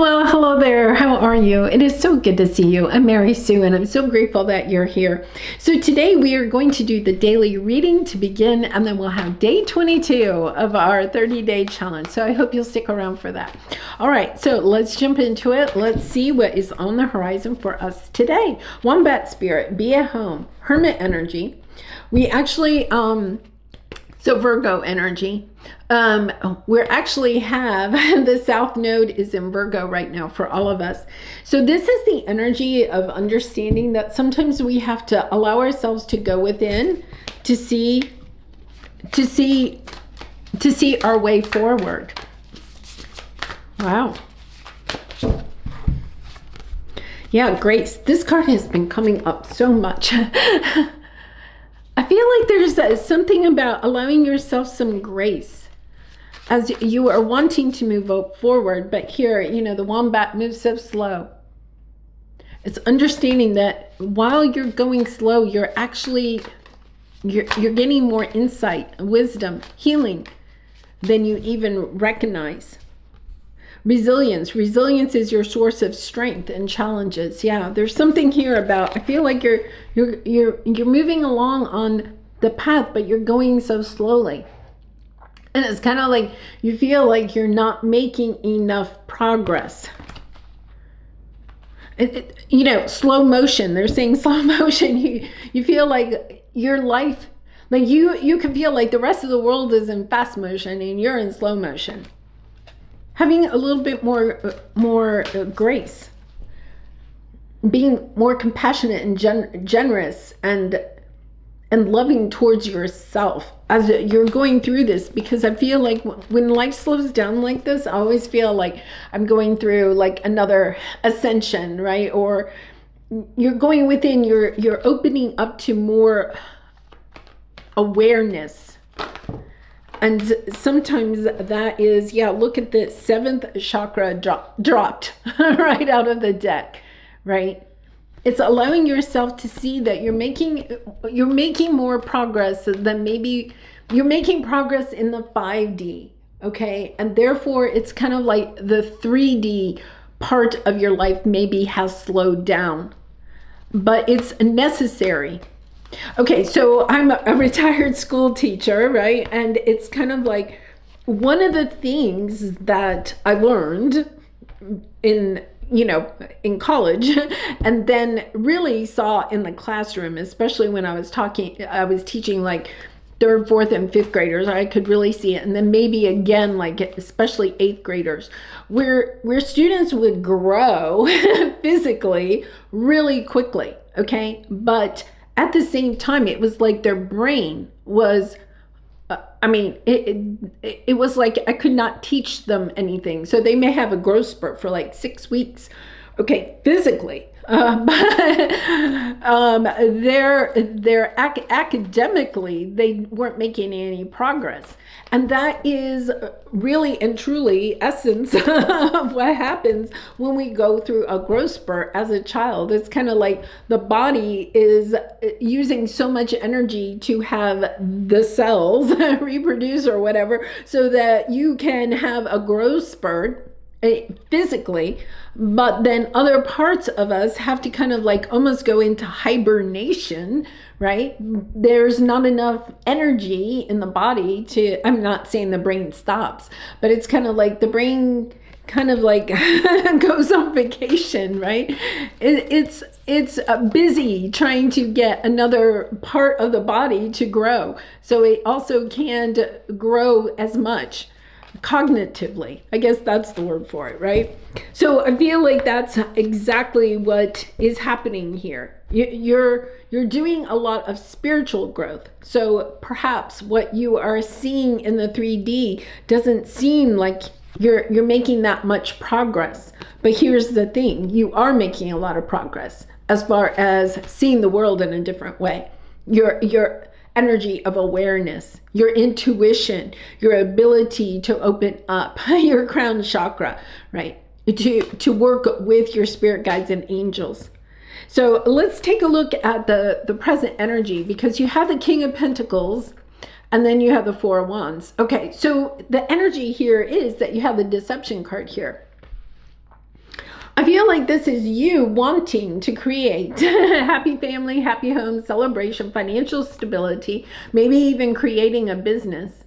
Well, hello there. How are you? It is so good to see you. I'm Mary Sue, and I'm so grateful that you're here. So today we are going to do the daily reading to begin, and then we'll have day 22 of our 30-day challenge. So I hope you'll stick around for that. All right, so let's jump into it. Let's see what is on the horizon for us today. Wombat spirit, be at home. Hermit energy. We actually, so Virgo energy. We actually have the South Node is in Virgo right now for all of us. So this is the energy of understanding that sometimes we have to allow ourselves to go within to see our way forward. Wow. Yeah, grace. This card has been coming up so much. I feel like there's something about allowing yourself some grace as you are wanting to move forward, but here, the wombat moves so slow. It's understanding that while you're going slow, you're getting more insight, wisdom, healing than you even recognize. Resilience is your source of strength and challenges. Yeah, there's something here about, I feel like you're moving along on the path, but you're going so slowly. And it's kind of like you feel like you're not making enough progress. Slow motion. They're saying slow motion. You feel like your life, like you can feel like the rest of the world is in fast motion and you're in slow motion. Having a little bit more grace, being more compassionate and generous and loving towards yourself as you're going through this, because I feel like when life slows down like this, I always feel like I'm going through like another ascension, right? Or you're going within, you're opening up to more awareness. And sometimes that is, look at the 7th chakra dropped right out of the deck, right? It's allowing yourself to see that you're making more progress than maybe you're making progress in the 5D, okay? And therefore, it's kind of like the 3D part of your life maybe has slowed down, but it's necessary. Okay, so I'm a retired school teacher, right? And it's kind of like one of the things that I learned in college and then really saw in the classroom, especially when I was teaching like 3rd, 4th, and 5th graders, I could really see it. And then maybe again, like especially 8th graders, where students would grow physically really quickly, okay? But at the same time, it was like their brain was, it was like I could not teach them anything. So they may have a growth spurt for like 6 weeks, okay, physically. But academically, they weren't making any progress. And that is really and truly essence of what happens when we go through a growth spurt as a child. It's kind of like the body is using so much energy to have the cells reproduce or whatever, so that you can have a growth spurt physically, but then other parts of us have to kind of like almost go into hibernation, right? There's not enough energy in the body to, I'm not saying the brain stops, but it's kind of like the brain kind of like goes on vacation, right? It's busy trying to get another part of the body to grow, so it also can't grow as much cognitively. I guess that's the word for it, right? So I feel like that's exactly what is happening here. You're doing a lot of spiritual growth. So perhaps what you are seeing in the 3D doesn't seem like you're making that much progress. But here's the thing, you are making a lot of progress as far as seeing the world in a different way. Your energy of awareness, your intuition, your ability to open up your crown chakra, right? To work with your spirit guides and angels. So let's take a look at the present energy, because you have the King of Pentacles and then you have the Four of Wands. Okay, so the energy here is that you have the Deception card here. I feel like this is you wanting to create happy family, happy home, celebration, financial stability, maybe even creating a business.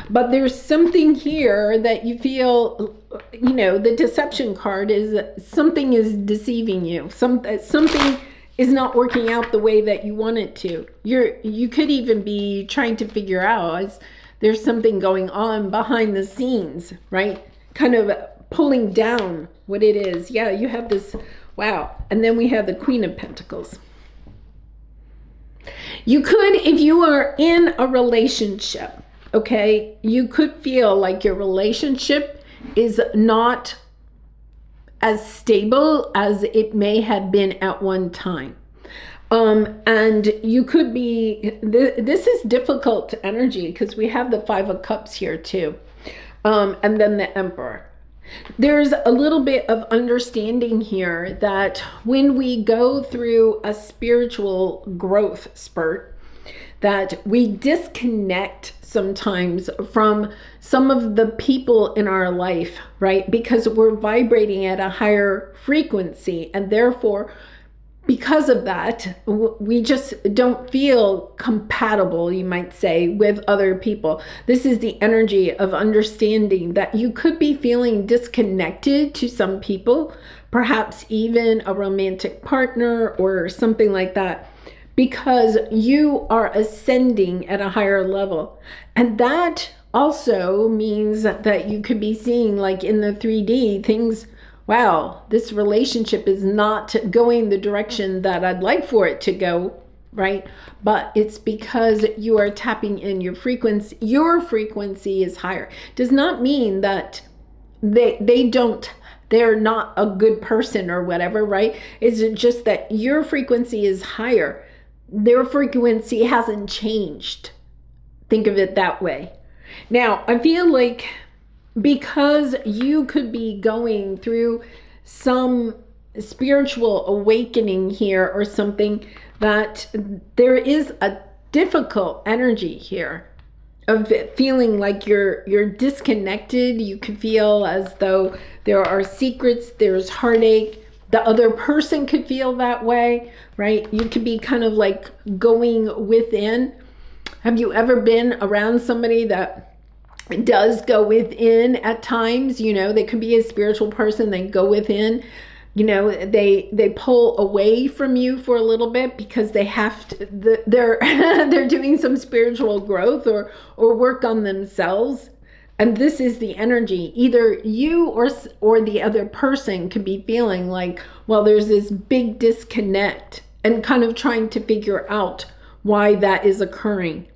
But there's something here that you feel, the deception card is something is deceiving you. Something is not working out the way that you want it to. You could even be trying to figure out, there's something going on behind the scenes, right? Kind of pulling down what it is. Yeah, you have this, wow. And then we have the Queen of Pentacles. You could, if you are in a relationship, okay, you could feel like your relationship is not as stable as it may have been at one time. And you could be, this is difficult energy because we have the Five of Cups here too. And then the Emperor. There's a little bit of understanding here that when we go through a spiritual growth spurt, that we disconnect sometimes from some of the people in our life, right? Because we're vibrating at a higher frequency, and therefore, because of that, we just don't feel compatible, you might say, with other people. This is the energy of understanding that you could be feeling disconnected to some people, perhaps even a romantic partner or something like that, because you are ascending at a higher level. And that also means that you could be seeing, like in the 3D, things, wow, this relationship is not going the direction that I'd like for it to go, right? But it's because you are tapping in your frequency. Your frequency is higher. Does not mean that they're not a good person or whatever, right? It's just that your frequency is higher. Their frequency hasn't changed. Think of it that way. Now, I feel like because you could be going through some spiritual awakening here or something, that there is a difficult energy here of feeling like you're disconnected. You could feel as though there are secrets, there's heartache. The other person could feel that way, right? You could be kind of like going within. Have you ever been around somebody that does go within at times? They could be a spiritual person. They go within, they pull away from you for a little bit because they have to, they're doing some spiritual growth or work on themselves. And this is the energy. Either you or the other person could be feeling like, well, there's this big disconnect, and kind of trying to figure out why that is occurring.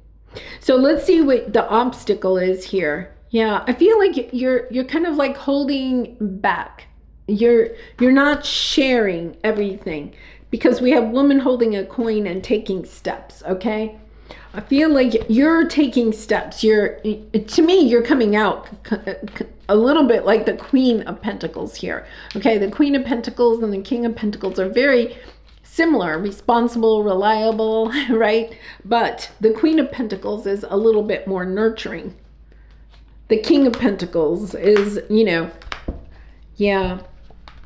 So let's see what the obstacle is here. Yeah, I feel like you're kind of like holding back. You're not sharing everything, because we have woman holding a coin and taking steps, okay? I feel like you're taking steps. To me, you're coming out a little bit like the Queen of Pentacles here. Okay, the Queen of Pentacles and the King of Pentacles are very similar, responsible, reliable, right? But the Queen of Pentacles is a little bit more nurturing. The King of Pentacles is, yeah.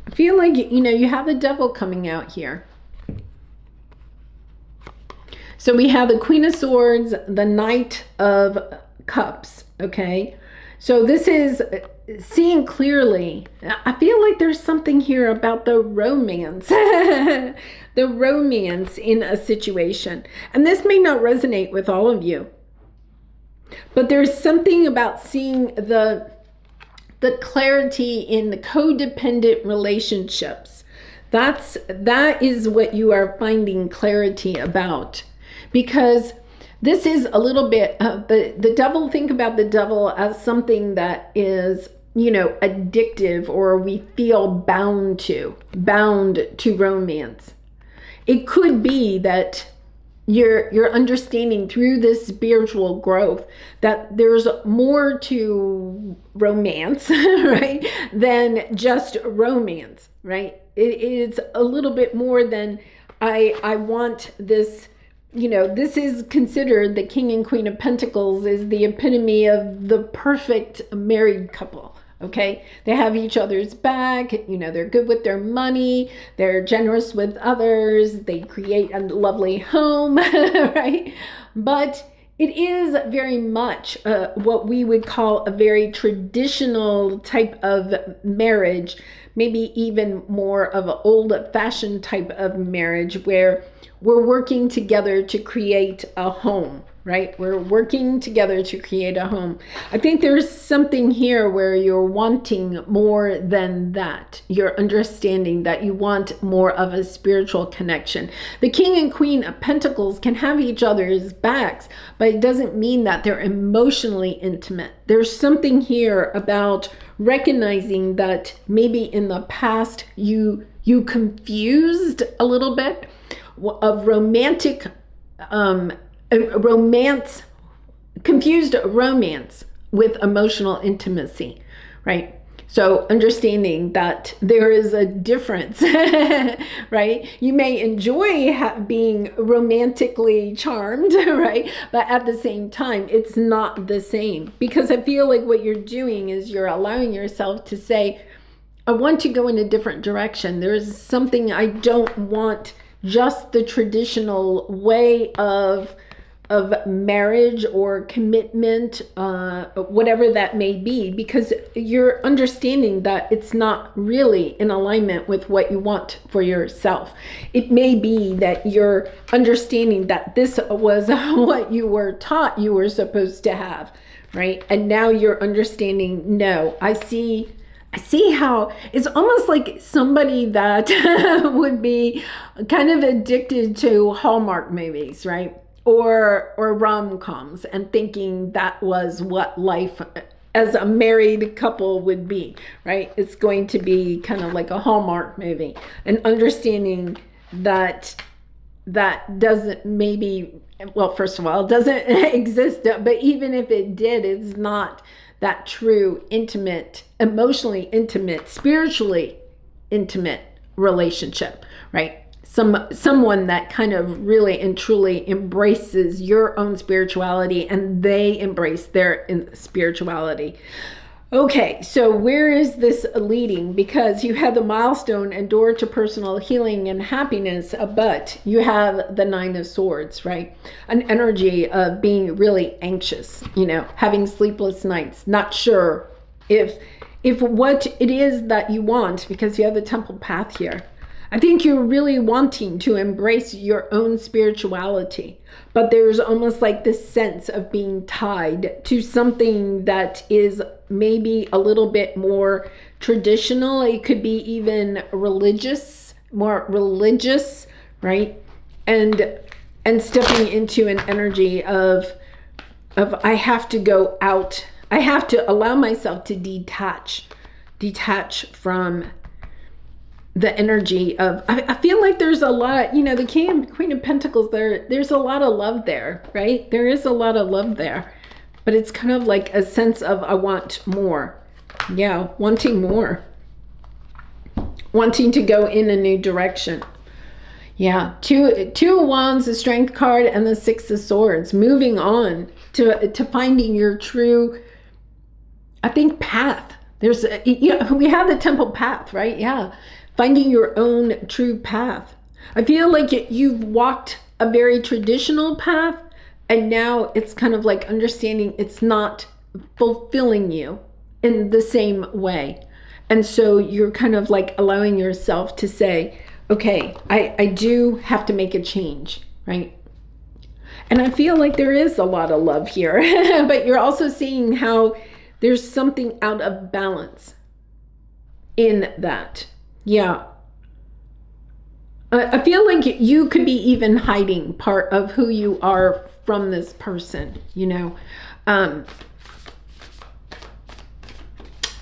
I feel like, you have the Devil coming out here. So we have the Queen of Swords, the Knight of Cups, okay? So this is seeing clearly. I feel like there's something here about the romance, the romance in a situation. And this may not resonate with all of you, but there's something about seeing the clarity in the codependent relationships. That is what you are finding clarity about. Because this is a little bit of the devil. Think about the devil as something that is, addictive, or we feel bound to romance. It could be that you're understanding through this spiritual growth that there's more to romance, right, than just romance, right? It's a little bit more than I want this. This is considered, the King and Queen of Pentacles is the epitome of the perfect married couple, Okay, they have each other's back, they're good with their money, they're generous with others, they create a lovely home, right? But it is very much what we would call a very traditional type of marriage, maybe even more of an old-fashioned type of marriage where we're working together to create a home, right? We're working together to create a home. I think there's something here where you're wanting more than that. You're understanding that you want more of a spiritual connection. The King and Queen of Pentacles can have each other's backs, but it doesn't mean that they're emotionally intimate. There's something here about recognizing that maybe in the past you confused a little bit of romantic romance, confused romance with emotional intimacy, right? So understanding that there is a difference, right? You may enjoy being romantically charmed, right? But at the same time, it's not the same, because I feel like what you're doing is you're allowing yourself to say, I want to go in a different direction. There's something I don't want just the traditional way of marriage or commitment, whatever that may be, because you're understanding that it's not really in alignment with what you want for yourself. It may be that you're understanding that this was what you were taught you were supposed to have, right? And now you're understanding, no, I see how it's almost like somebody that would be kind of addicted to Hallmark movies, right? Or rom-coms, and thinking that was what life as a married couple would be, right? It's going to be kind of like a Hallmark movie, and understanding that doesn't first of all, it doesn't exist, but even if it did, it's not that true, intimate, emotionally intimate, spiritually intimate relationship, right? Someone that kind of really and truly embraces your own spirituality and they embrace their spirituality. Okay, so where is this leading? Because you have the milestone and door to personal healing and happiness, but you have the Nine of Swords, right? An energy of being really anxious, having sleepless nights, not sure if what it is that you want, because you have the Temple Path here. I think you're really wanting to embrace your own spirituality, but there's almost like this sense of being tied to something that is maybe a little bit more traditional. It could be even more religious, right? And stepping into an energy of I have to go out. I have to allow myself to detach from the energy of, I feel like there's a lot, the King and Queen of Pentacles, there's a lot of love there, right? There is a lot of love there, but it's kind of like a sense of, I want more. Yeah, wanting more. Wanting to go in a new direction. Yeah, two of Wands, the Strength card, and the Six of Swords. Moving on to finding your true, I think, path. There's, we have the Temple Path, right? Yeah. Finding your own true path. I feel like you've walked a very traditional path, and now it's kind of like understanding it's not fulfilling you in the same way. And so you're kind of like allowing yourself to say, okay, I do have to make a change, right? And I feel like there is a lot of love here, but you're also seeing how there's something out of balance in that. Yeah. I feel like you could be even hiding part of who you are from this person,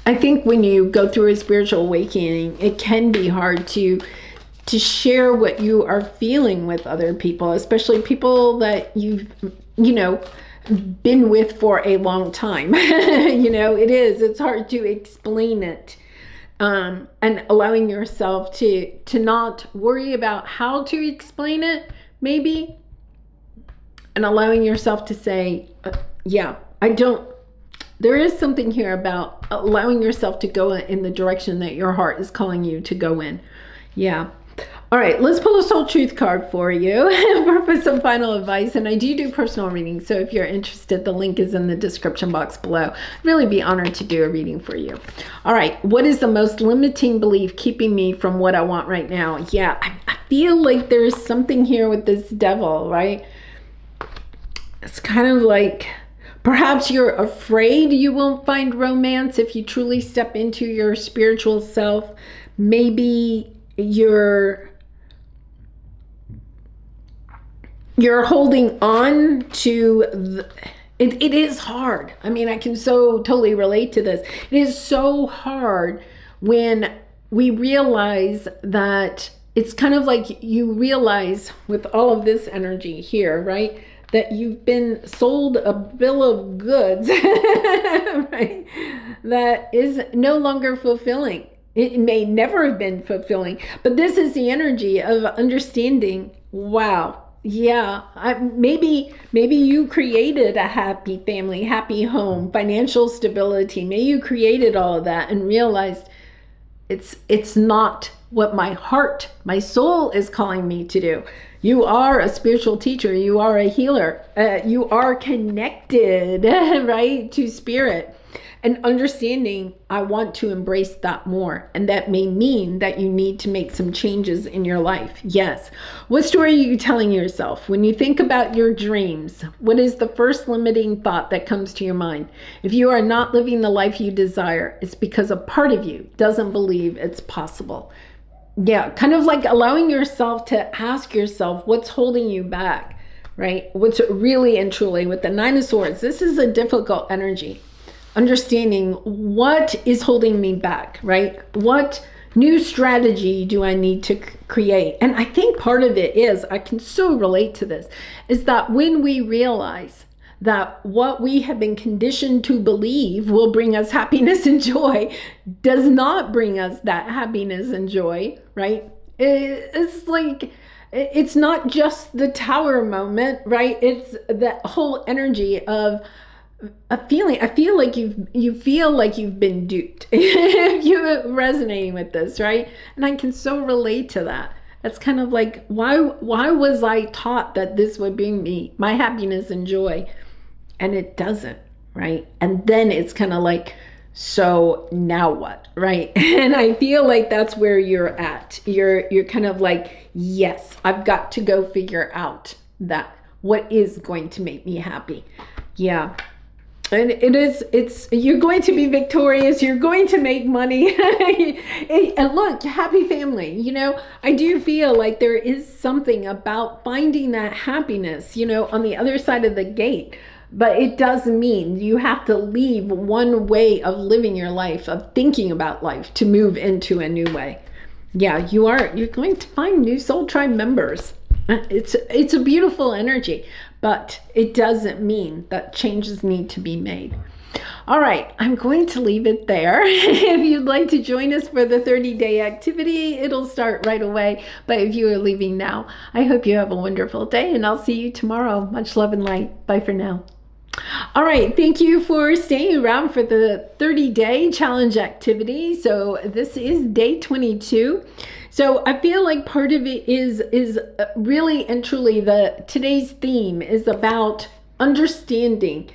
I think when you go through a spiritual awakening, it can be hard to share what you are feeling with other people, especially people that you've, been with for a long time. It's hard to explain it. And allowing yourself to not worry about how to explain it, maybe, and allowing yourself to say, yeah, I don't there is something here about allowing yourself to go in the direction that your heart is calling you to go in. Yeah. All right, let's pull a soul truth card for you for some final advice. And I do personal readings, so if you're interested, the link is in the description box below. I'd really be honored to do a reading for you. All right, what is the most limiting belief keeping me from what I want right now? Yeah, I feel like there's something here with this devil, right? It's kind of like perhaps you're afraid you won't find romance if you truly step into your spiritual self. Maybe you're holding on to it is hard. I mean, I can so totally relate to this. It is so hard when we realize that it's kind of like you realize with all of this energy here, right, that you've been sold a bill of goods, right, that is no longer fulfilling. It may never have been fulfilling, but this is the energy of understanding, wow, yeah, maybe you created a happy family, happy home, financial stability. Maybe you created all of that and realized it's not what my heart, my soul is calling me to do. You are a spiritual teacher. You are a healer. You are connected, right, to spirit. And understanding, I want to embrace that more. And that may mean that you need to make some changes in your life. Yes. What story are you telling yourself? When you think about your dreams, what is the first limiting thought that comes to your mind? If you are not living the life you desire, it's because a part of you doesn't believe it's possible. Yeah, kind of like allowing yourself to ask yourself what's holding you back, right? What's really and truly with the Nine of Swords, this is a difficult energy. Understanding what is holding me back, right? What new strategy do I need to create? And I think part of it is, I can so relate to this, is that when we realize that what we have been conditioned to believe will bring us happiness and joy does not bring us that happiness and joy, right? It's like, it's not just the tower moment, right? It's that whole energy of a feeling. I feel like you feel like you've been duped. You're resonating with this, right? And I can so relate to that. That's kind of like, why was I taught that this would bring me my happiness and joy? And it doesn't, right? And then it's kind of like, so now what, right? And I feel like that's where you're at. You're kind of like, yes, I've got to go figure out that what is going to make me happy. Yeah. And you're going to be victorious. You're going to make money. And look, happy family. You know, I do feel like there is something about finding that happiness, you know, on the other side of the gate. But it does mean you have to leave one way of living your life, of thinking about life, to move into a new way. Yeah, you're going to find new soul tribe members. It's a beautiful energy, but it doesn't mean that changes need to be made. All right, I'm going to leave it there. If you'd like to join us for the 30-day activity, it'll start right away. But if you are leaving now, I hope you have a wonderful day, and I'll see you tomorrow. Much love and light. Bye for now. All right, thank you for staying around for the 30-day challenge activity. So this is day 22. So I feel like part of it is really and truly today's theme is about understanding.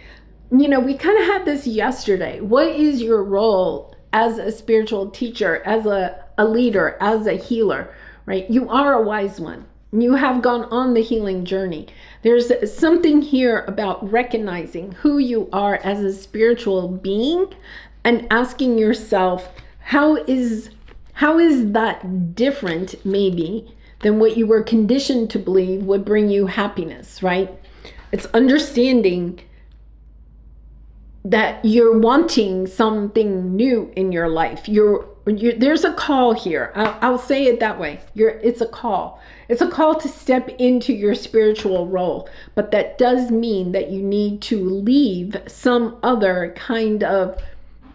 You know, we kind of had this yesterday. What is your role as a spiritual teacher, as a leader, as a healer, right? You are a wise one. You have gone on the healing journey. There's something here about recognizing who you are as a spiritual being and asking yourself, how is that different maybe than what you were conditioned to believe would bring you happiness, right? It's understanding that you're wanting something new in your life. There's a call here. I'll say it that way. It's a call. It's a call to step into your spiritual role, but that does mean that you need to leave some other kind of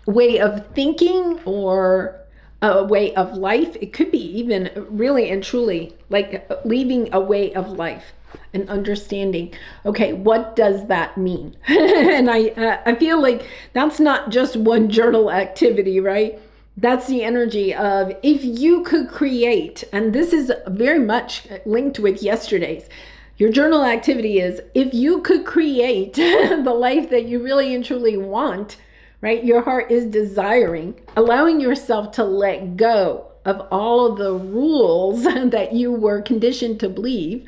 way of thinking or a way of life. It could be even really and truly like leaving a way of life, and understanding, okay, what does that mean? And I feel like that's not just one journal activity, right? That's the energy of, if you could create, and this is very much linked with yesterday's, your journal activity is, if you could create the life that you really and truly want, right? Your heart is desiring, allowing yourself to let go of all of the rules that you were conditioned to believe,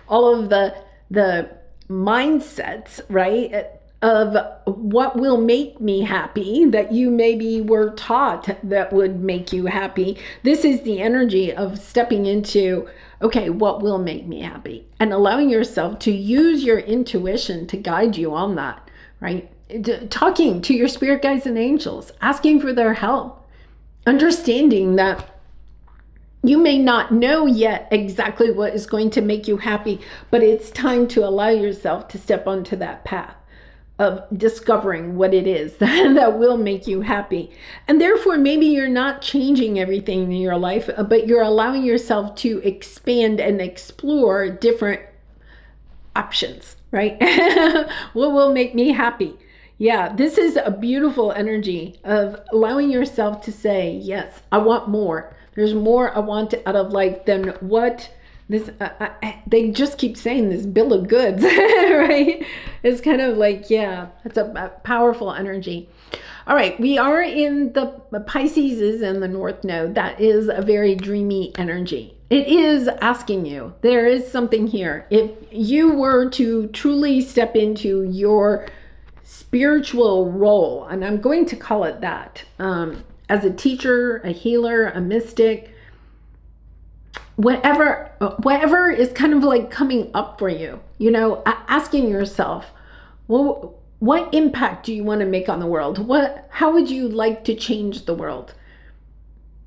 all of the mindsets, right, of what will make me happy that you maybe were taught that would make you happy. This is the energy of stepping into, okay, what will make me happy? And allowing yourself to use your intuition to guide you on that, right? Talking to your spirit guides and angels, asking for their help, understanding that you may not know yet exactly what is going to make you happy, but it's time to allow yourself to step onto that path of discovering what it is that will make you happy. And therefore, maybe you're not changing everything in your life, but you're allowing yourself to expand and explore different options, right? What will make me happy? Yeah, this is a beautiful energy of allowing yourself to say, yes, I want more. There's more I want out of life than what this, they just keep saying this bill of goods, right? It's kind of like, yeah, it's a powerful energy. All right, we are in the Pisces is in the North Node. That is a very dreamy energy. It is asking you, there is something here. If you were to truly step into your spiritual role, and I'm going to call it that, as a teacher, a healer, a mystic, whatever is kind of like coming up for you, you know, asking yourself, well, what impact do you want to make on the world? How would you like to change the world?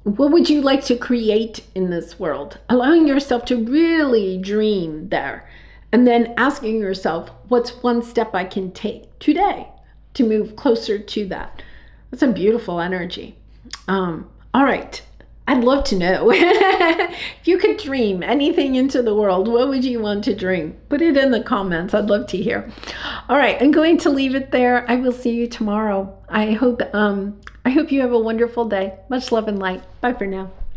What would you like to create in this world? Allowing yourself to really dream there. And then asking yourself, what's one step I can take today to move closer to that? That's a beautiful energy. All right. I'd love to know. If you could dream anything into the world, what would you want to dream? Put it in the comments. I'd love to hear. All right. I'm going to leave it there. I will see you tomorrow. I hope you have a wonderful day. Much love and light. Bye for now.